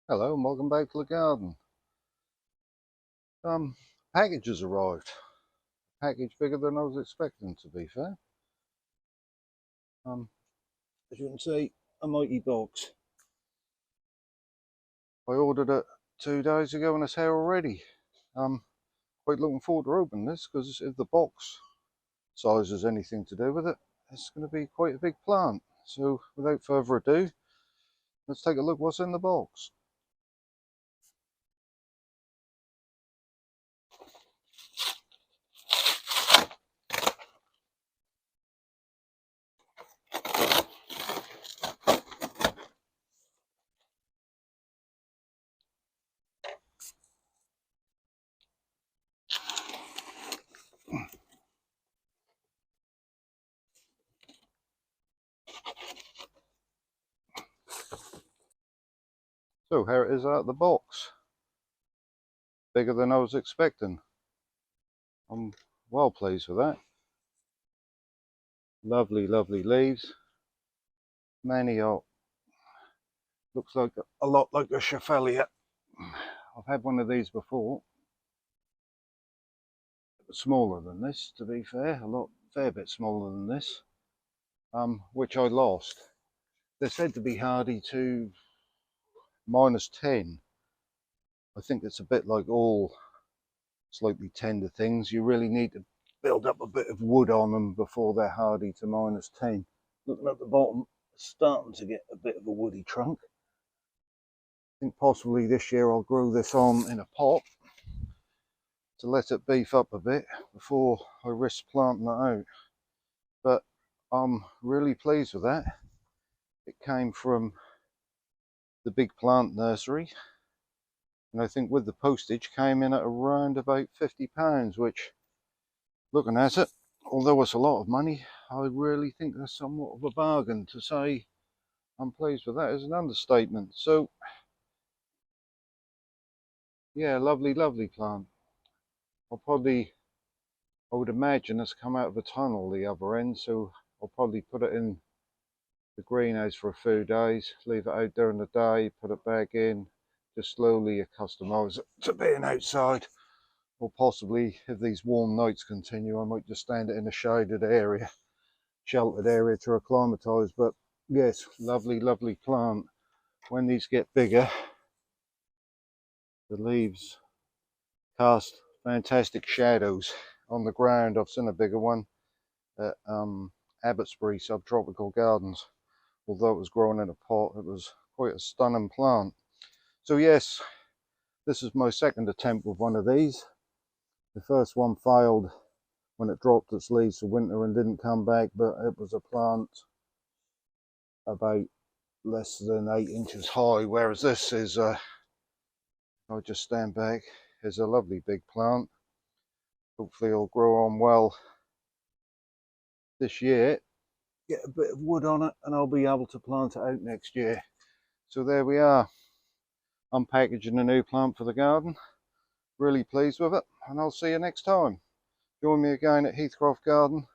Hello and welcome back to the garden. Um, Package has arrived. Package bigger than I was expecting, to be fair. As you can see, a mighty box. I ordered it 2 days ago and it's here already. Quite looking forward to opening this because if the box size has anything to do with it, it's going to be quite a big plant. So without further ado, let's take a look what's in the box. So here it is out of the box. Bigger than I was expecting. I'm well pleased with that. Lovely, lovely leaves. Many are, looks like a lot like a Shaffelia. I've had one of these before. It was smaller than this, to be fair, fair bit smaller than this, which I lost. They're said to be hardy to -10. I think it's a bit like all slightly tender things. You really need to build up a bit of wood on them before they're hardy to -10. Looking at the bottom, it's starting to get a bit of a woody trunk. I think possibly this year I'll grow this on in a pot to let it beef up a bit before I risk planting it out. But I'm really pleased with that. It came from the big plant nursery, and I think with the postage came in at around about £50, which, looking at it, although it's a lot of money, I really think that's somewhat of a bargain. To say I'm pleased with that is an understatement. So yeah, lovely, lovely plant. I would imagine it's come out of a tunnel the other end, so I'll probably put it in the greenhouse for a few days, leave it out during the day, put it back in, just slowly accustomise it to being outside. Or possibly, if these warm nights continue, I might just stand it in a shaded area, sheltered area to acclimatise. But yes, lovely, lovely plant. When these get bigger, the leaves cast fantastic shadows on the ground. I've seen a bigger one at Abbotsbury Subtropical Gardens. Although it was growing in a pot, it was quite a stunning plant. So yes, this is my second attempt with one of these. The first one failed when it dropped its leaves for winter and didn't come back, but it was a plant about less than 8 inches high, whereas this is, I'll just stand back, is a lovely big plant. Hopefully it'll grow on well this year, get a bit of wood on it, and I'll be able to plant it out next year. So there we are, unpackaging a new plant for the garden. Really pleased with it, and I'll see you next time. Join me again at Heathcroft Garden